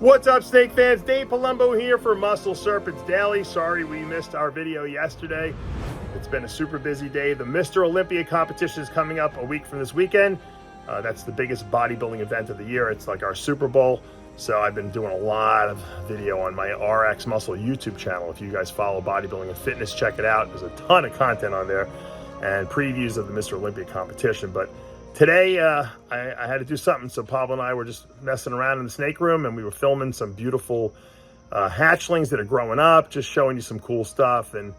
What's up, snake fans? Dave Palumbo here for Muscle Serpents Daily. Sorry we missed our video yesterday. It's been a super busy day. The Mr. Olympia competition is coming up a week from this weekend. That's the biggest bodybuilding event of the year. It's like our Super Bowl. So I've been doing a lot of video on my RX Muscle YouTube channel. If you guys follow bodybuilding and fitness, check it out. There's a ton of content on there and previews of the Mr. Olympia competition. But today, I had to do something, so Pablo and I were just messing around in the snake room, and we were filming some beautiful hatchlings that are growing up, just showing you some cool stuff, and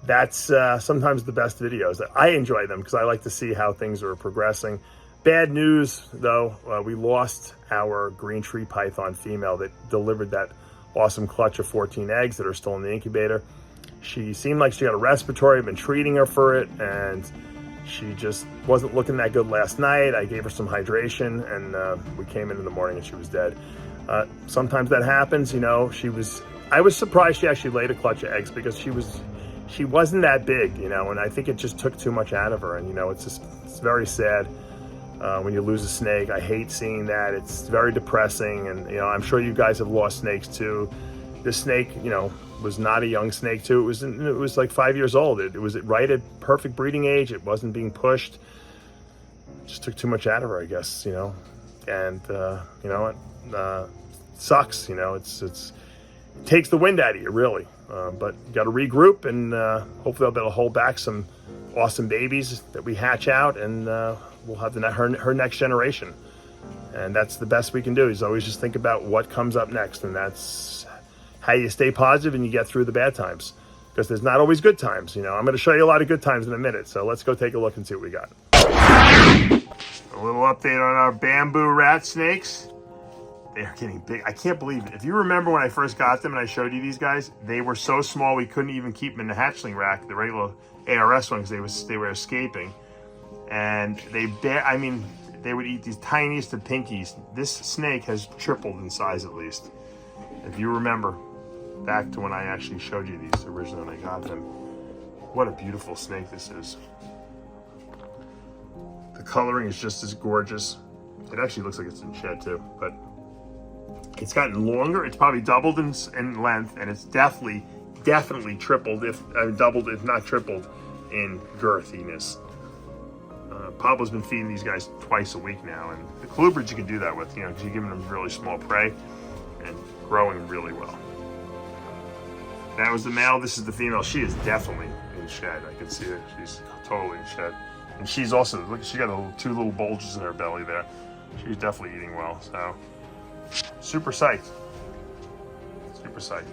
that's sometimes the best videos. I enjoy them because I like to see how things are progressing. Bad news, though, we lost our green tree python female that delivered that awesome clutch of 14 eggs that are still in the incubator. She seemed like she had a respiratory. I've been treating her for it, and she just wasn't looking that good last night. I gave her some hydration, and we came in the morning and she was dead. Sometimes that happens, you know. I was surprised she actually laid a clutch of eggs because she wasn't that big, you know, and I think it just took too much out of her. And, you know, it's very sad when you lose a snake. I hate seeing that. It's very depressing. And, you know, I'm sure you guys have lost snakes too. This snake, you know, was not a young snake too. It was like 5 years old. It was right at perfect breeding age. It wasn't being pushed. Just took too much out of her, I guess, you know. And you know, it sucks. You know, it takes the wind out of you, really. But you got to regroup, and hopefully I'll be able to hold back some awesome babies that we hatch out, and we'll have her next generation. And that's the best we can do. Is always just think about what comes up next, and that's how you stay positive and you get through the bad times, because there's not always good times. You know, I'm going to show you a lot of good times in a minute. So let's go take a look and see what we got. A little update on our bamboo rat snakes. They're getting big. I can't believe it. If you remember when I first got them and I showed you these guys, they were so small we couldn't even keep them in the hatchling rack, the regular ARS ones. They were escaping, and I mean, they would eat these tiniest of pinkies. This snake has tripled in size, at least. If you remember back to when I actually showed you these originally when I got them. What a beautiful snake this is. The coloring is just as gorgeous. It actually looks like it's in shed too, but it's gotten longer. It's probably doubled in length, and it's definitely tripled, doubled, if not tripled, in girthiness. Pablo's been feeding these guys twice a week now, and the colubrids you can do that with, you know, because you're giving them really small prey and growing really well. That was the male. This is the female. She is definitely in shed. I can see it. She's totally in shed. And she's also, look, she got two little bulges in her belly there. She's definitely eating well. So, super psyched. Super psyched.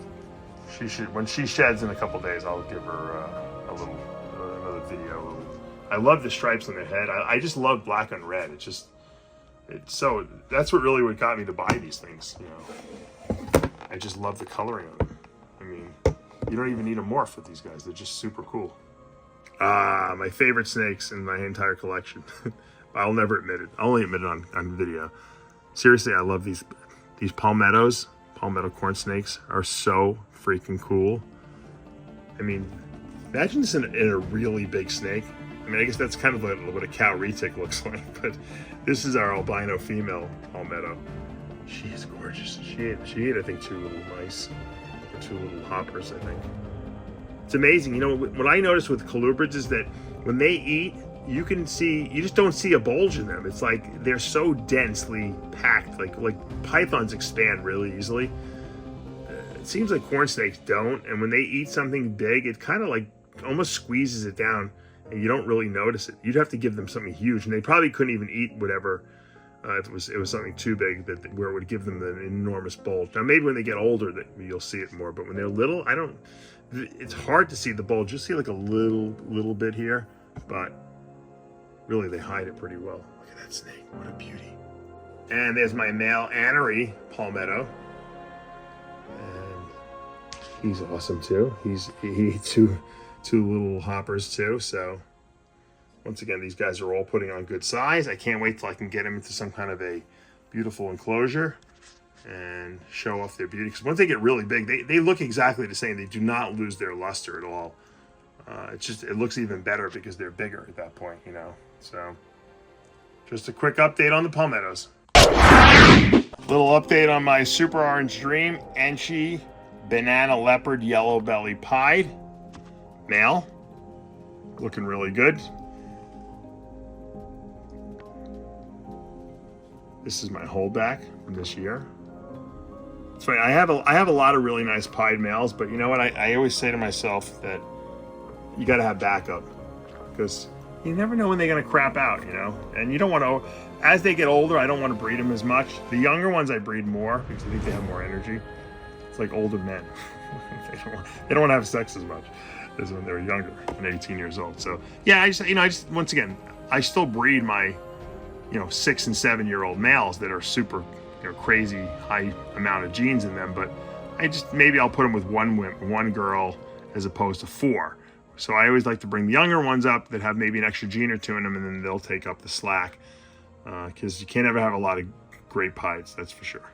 She should, when she sheds in a couple days, I'll give her another video. I love the stripes on their head. I just love black on red. That's what really what got me to buy these things, you know. I just love the coloring on them. I mean, you don't even need a morph with these guys. They're just super cool. My favorite snakes in my entire collection. I'll never admit it. I'll only admit it on video. Seriously, I love these palmettos. Palmetto corn snakes are so freaking cool. I mean, imagine this in a really big snake. I mean, I guess that's kind of like what a cow retic looks like, but this is our albino female palmetto. She is gorgeous. She ate, I think, two little mice, or two little hoppers, I think. It's amazing. You know, what I notice with colubrids is that when they eat, you just don't see a bulge in them. It's like they're so densely packed. Like pythons expand really easily. It seems like corn snakes don't. And when they eat something big, it kind of like almost squeezes it down, and you don't really notice it. You'd have to give them something huge, and they probably couldn't even eat whatever. If it was something too big where it would give them an enormous bulge. Now maybe when they get older that you'll see it more, but when they're little, it's hard to see the bulge. You'll see like a little bit here, but really they hide it pretty well. Look at that snake, what a beauty. And there's my male anery palmetto, and he's awesome too. He ate two little hoppers too, so once again, these guys are all putting on good size. I can't wait till I can get them into some kind of a beautiful enclosure and show off their beauty. Because once they get really big, they look exactly the same. They do not lose their luster at all. It looks even better because they're bigger at that point, you know. So, just a quick update on the palmettos. Little update on my Super Orange Dream ENCHI Banana Leopard Yellow Belly Pied male. Looking really good. This is my holdback from this year. It's funny, I have a lot of really nice pied males, but you know what? I always say to myself that you got to have backup, because you never know when they're going to crap out, you know? And you don't want to, as they get older, I don't want to breed them as much. The younger ones I breed more because I think they have more energy. It's like older men. they don't want to have sex as much as when they're younger, and 18 years old. So yeah, I just once again, I still breed my 6 and 7 year old males that are super, crazy high amount of genes in them, but maybe I'll put them with one girl as opposed to 4. So I always like to bring the younger ones up that have maybe an extra gene or 2 in them, and then they'll take up the slack, because you can't ever have a lot of great pieds, that's for sure.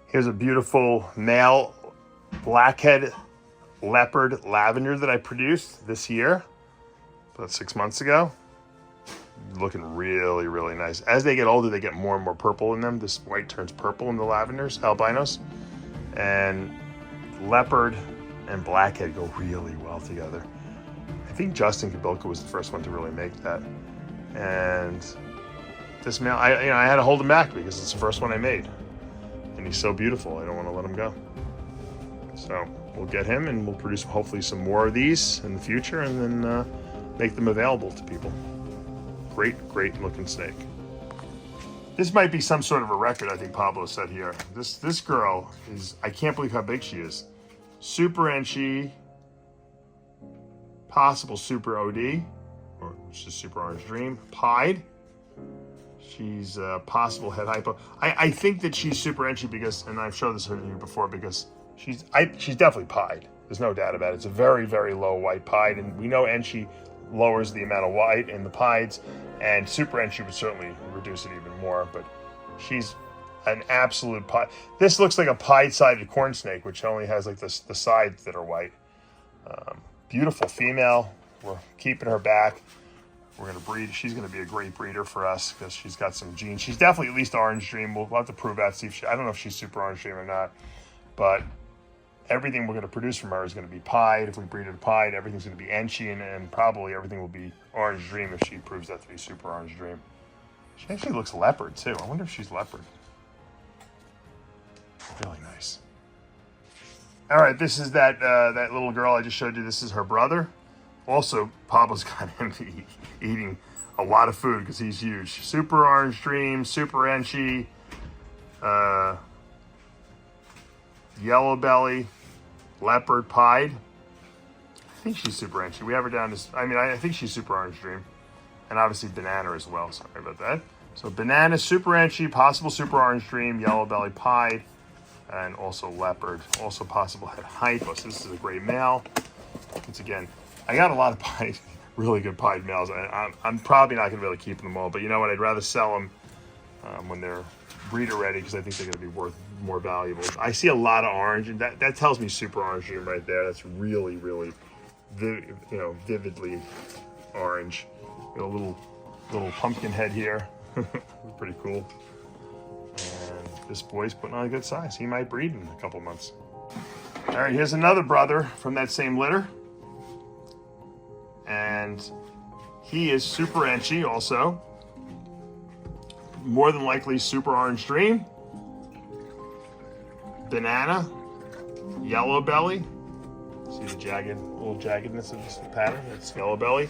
Here's a beautiful male blackhead leopard lavender that I produced this year, about 6 months ago. Looking really, really nice. As they get older, they get more and more purple in them. This white turns purple in the lavenders, albinos. And leopard and blackhead go really well together. I think Justin Kabilka was the first one to really make that. And this male, I had to hold him back because it's the first one I made. And he's so beautiful, I don't want to let him go. So we'll get him, and we'll produce hopefully some more of these in the future, and then make them available to people. Great looking snake. This might be some sort of a record, I think Pablo said here. This girl is, I can't believe how big she is. Super ENCHI, possible Super OD, or which is Super Orange Dream, pied. She's possible head hypo. I think that she's Super ENCHI because, and I've showed this to you before, because she's definitely pied. There's no doubt about it. It's a very, very low white pied, and we know ENCHI lowers the amount of white in the pieds, and Super ENCHI would certainly reduce it even more, but she's an absolute pied. This looks like a pied-sided corn snake, which only has like the sides that are white. Beautiful female. We're keeping her back. We're going to breed. She's going to be a great breeder for us because she's got some genes. She's definitely at least Orange Dream. We'll have to prove that. See if I don't know if she's Super Orange Dream or not, but everything we're going to produce from her is going to be pied. If we breed her pied, everything's going to be ENCHI, and probably everything will be Orange Dream if she proves that to be Super Orange Dream. She actually looks leopard too. I wonder if she's leopard. Really nice. All right, this is that little girl I just showed you. This is her brother. Also, Pablo's got him eating a lot of food because he's huge. Super Orange Dream, Super ENCHI, yellow belly, leopard pied. I think she's Super ENCHI. We have her down as, I think she's Super Orange Dream. And obviously banana as well, sorry about that. So banana, Super ENCHI, possible Super Orange Dream, yellow belly pied, and also leopard. Also possible head hypo. So this is a great male. Once again, I got a lot of pied, really good pied males. I'm probably not going to be able to keep them all, but you know what? I'd rather sell them when they're breeder ready, because I think they're going to be worth more valuable. I see a lot of orange, and that tells me Super Orange Dream right there. That's really, really, vividly orange. Got a little pumpkin head here. Pretty cool. And this boy's putting on a good size. He might breed in a couple months. All right, here's another brother from that same litter. And he is Super ENCHI also. More than likely Super Orange Dream. Banana. Yellow belly. See the little jaggedness of this pattern? It's yellow belly.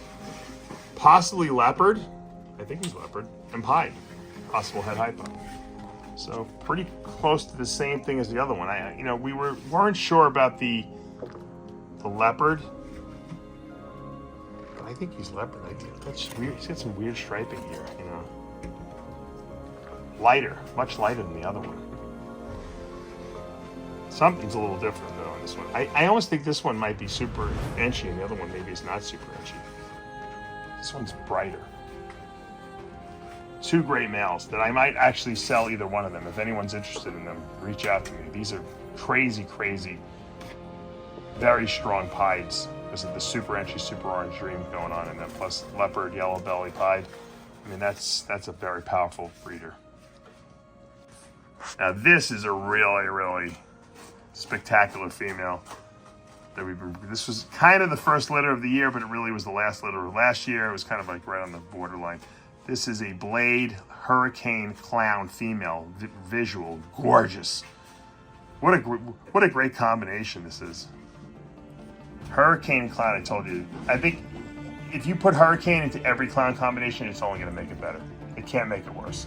Possibly leopard. I think he's leopard. And pied. Possible head hypo. So pretty close to the same thing as the other one. We weren't sure about the leopard. But I think he's leopard. That's weird. He's got some weird striping here, Lighter, much lighter than the other one. Something's a little different though on this one. I almost think this one might be Super ENCHI, and the other one maybe is not Super ENCHI. This one's brighter. Two great males that I might actually sell either one of them. If anyone's interested in them, reach out to me. These are crazy, very strong pieds. This is the Super ENCHI, Super Orange Dream going on in them, plus leopard, yellow belly pied. That's a very powerful breeder. Now this is a really, really spectacular female. This was kind of the first litter of the year, but it really was the last litter of last year. It was kind of like right on the borderline. This is a Blade Hurricane Clown female, visual, gorgeous. What a great combination this is. Hurricane Clown, I told you. I think if you put Hurricane into every clown combination, it's only going to make it better. It can't make it worse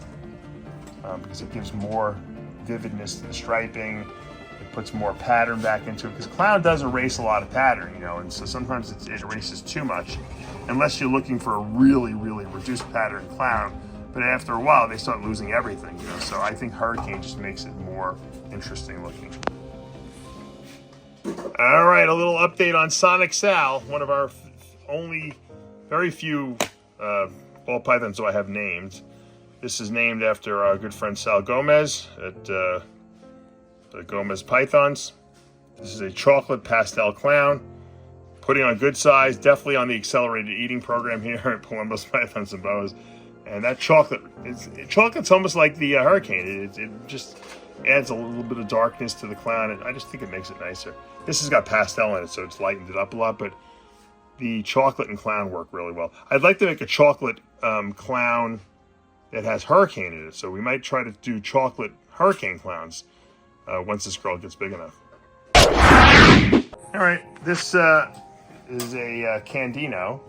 because it gives more vividness to the striping. It puts more pattern back into it because clown does erase a lot of pattern, you know, and so sometimes it erases too much unless you're looking for a really, really reduced pattern clown. But after a while, they start losing everything, you know. So I think Hurricane just makes it more interesting looking. All right, a little update on Sonic Sal, one of our only very few ball pythons I have named. This is named after our good friend Sal Gomez at the Gomez Pythons. This is a chocolate pastel clown, putting on good size, definitely on the accelerated eating program here at Palmetto Pythons and Boas. And that chocolate, chocolate's almost like the Hurricane. It just adds a little bit of darkness to the clown, and I just think it makes it nicer. This has got pastel in it, so it's lightened it up a lot, but the chocolate and clown work really well. I'd like to make a chocolate clown that has Hurricane in it, so we might try to do chocolate Hurricane clowns once this girl gets big enough. All right, this is a Candino.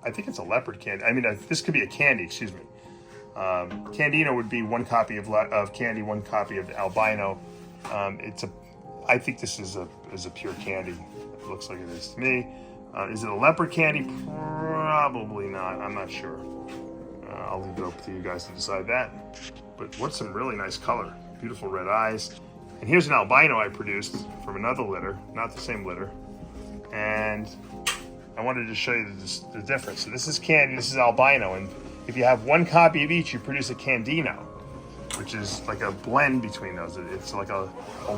I think it's a leopard candy. I mean, this could be a candy, excuse me. Candino would be one copy of candy, one copy of the albino. I think this is a pure candy. It looks like it is to me. Is it a leopard candy? Probably not. I'm not sure. I'll leave it up to you guys to decide that. But what's some really nice color. Beautiful red eyes. And here's an albino I produced from another litter, not the same litter. And I wanted to show you the difference. So this is candy, this is albino, and if you have one copy of each, you produce a Candino, which is like a blend between those. It's like a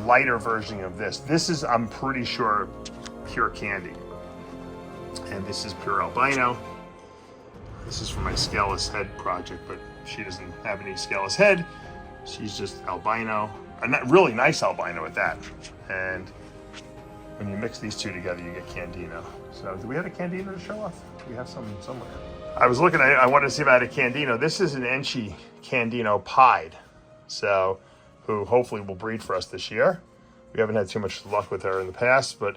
lighter version of this. This is, I'm pretty sure, pure candy. And this is pure albino. This is for my scaleless head project, but she doesn't have any scaleless head. She's just albino. A really nice albino at that. And when you mix these two together, you get Candino. So do we have a Candino to show off? We have some somewhere. I was looking, I wanted to see if I had a Candino. This is an ENCHI Candino pied. So, who hopefully will breed for us this year. We haven't had too much luck with her in the past, but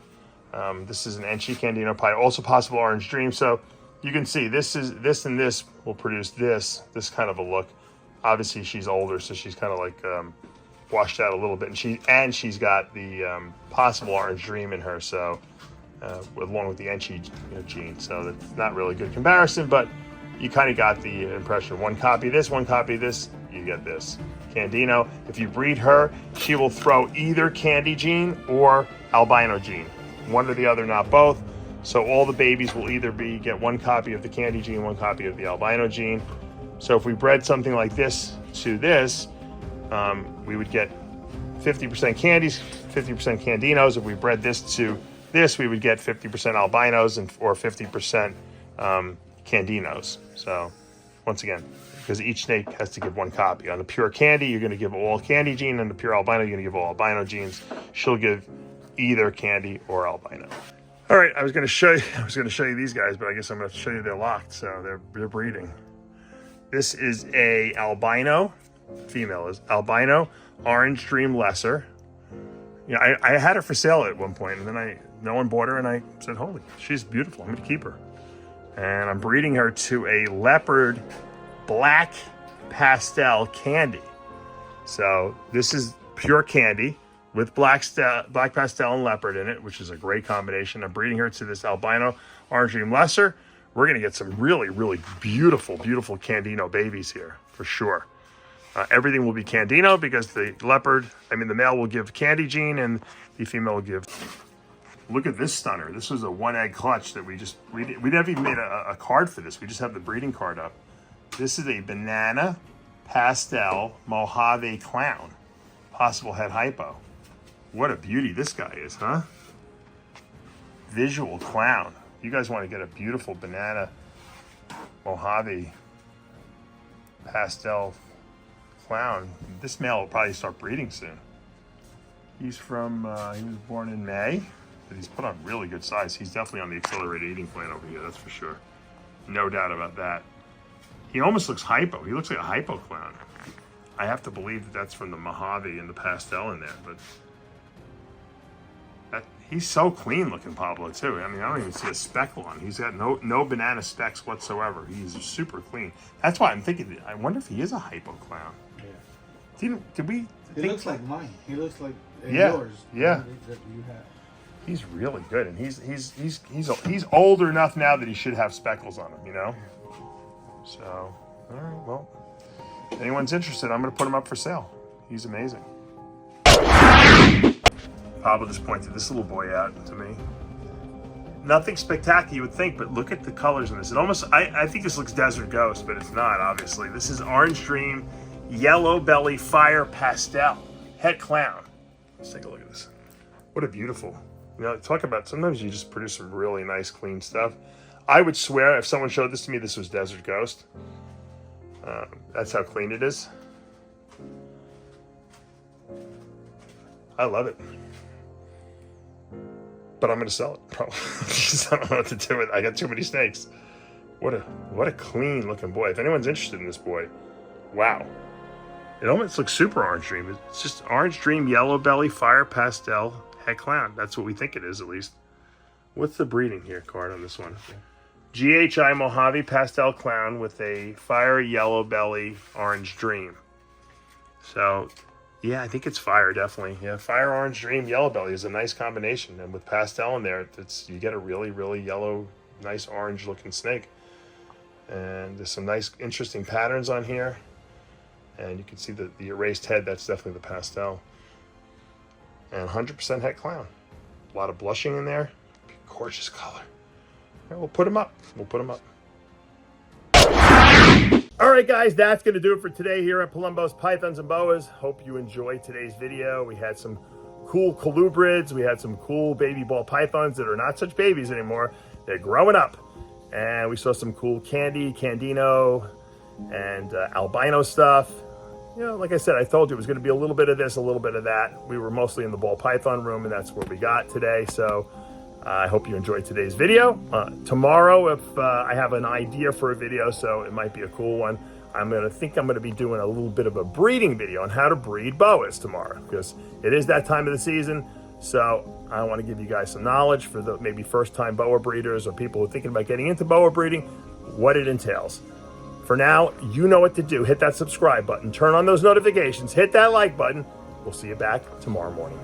this is an ENCHI Candino pied. Also possible Orange Dream. So you can see this and this will produce this kind of a look. Obviously she's older, so she's kind of like washed out a little bit, and she's got the possible Orange Dream in her, so along with the ENCHI gene, so that's not really a good comparison, but you kind of got the impression. One copy of this, one copy of this, you get this Candino. If you breed her, she will throw either candy gene or albino gene, one or the other, not both. So all the babies will either get one copy of the candy gene, one copy of the albino gene. So if we bred something like this to this, we would get 50% candies, 50% Candinos. If we bred this to this, we would get 50% albinos or 50% Candinos. So once again, because each snake has to give one copy. On the pure candy, you're going to give all candy gene. On the pure albino, you're going to give all albino genes. She'll give either candy or albino. All right, I was going to show you these guys, but I guess I'm going to show you they're locked, so they're breeding. This is a albino, female is albino, Orange Dream Lesser. You know, I had her for sale at one point, and then no one bought her, and I said, holy, she's beautiful, I'm going to keep her. And I'm breeding her to a leopard black pastel candy. So this is pure candy with black pastel and leopard in it, which is a great combination. I'm breeding her to this albino Orange Dream Lesser. We're going to get some really, really beautiful, beautiful Candino babies here, for sure. Everything will be Candino because the male will give candy gene and the female will give. Look at this stunner. This was a one egg clutch that we never even made a card for this. We just have the breeding card up. This is a banana pastel Mojave clown, possible head hypo. What a beauty this guy is, huh? Visual clown. You guys want to get a beautiful banana Mojave pastel clown. This male will probably start breeding soon. He's from, he was born in May, but he's put on really good size. He's definitely on the accelerated eating plan over here, that's for sure. No doubt about that. He almost looks hypo. He looks like a hypo clown. I have to believe that that's from the Mojave and the pastel in there, but he's so clean looking, Pablo, too. I mean, I don't even see a speckle on him. He's got no banana specks whatsoever. He's super clean. That's why I'm thinking, I wonder if he is a hypo clown. Yeah. Did we He looks like mine. He looks like yours. Yeah. That you have. He's really good, and he's older enough now that he should have speckles on him, you know? So, all right, well, if anyone's interested, I'm going to put him up for sale. He's amazing. Pablo just pointed this little boy out to me. Nothing spectacular, you would think, but look at the colors in this. It almost, I think this looks Desert Ghost, but it's not, obviously. This is Orange Dream, Yellow Belly, Fire Pastel, Het Clown. Let's take a look at this. What a beautiful, you know, talk about, sometimes you just produce some really nice, clean stuff. I would swear if someone showed this to me, this was Desert Ghost. That's how clean it is. I love it. But I'm going to sell it, probably. I don't know what to do with it. I got too many snakes. What a clean looking boy. If anyone's interested in this boy, wow. It almost looks super Orange Dream. It's just Orange Dream, Yellow Belly, Fire Pastel, Het Clown. That's what we think it is, at least. What's the breeding here card on this one? GHI Mojave Pastel Clown with a Fire, Yellow Belly, Orange Dream. So, yeah, I think it's Fire, definitely. Yeah, Fire, Orange Dream, Yellow Belly is a nice combination. And with pastel in there, you get a really, really yellow, nice orange looking snake. And there's some nice, interesting patterns on here. And you can see the erased head, that's definitely the pastel. And 100% Het Clown. A lot of blushing in there. Gorgeous color. All right, we'll put him up. We'll put him up. All right, guys, that's going to do it for today here at Palumbo's Pythons and Boas. Hope you enjoyed today's video. We had some cool colubrids. We had some cool baby ball pythons that are not such babies anymore. They're growing up. And we saw some cool candy, Candino, and albino stuff. You know, like I said, I told you it was going to be a little bit of this, a little bit of that. We were mostly in the ball python room, and that's what we got today. So I hope you enjoyed today's video. Tomorrow, if I have an idea for a video, so it might be a cool one, I'm going to be doing a little bit of a breeding video on how to breed boas tomorrow, because it is that time of the season. So I want to give you guys some knowledge for the maybe first-time boa breeders or people who are thinking about getting into boa breeding, what it entails. For now, you know what to do. Hit that subscribe button, turn on those notifications, hit that like button. We'll see you back tomorrow morning.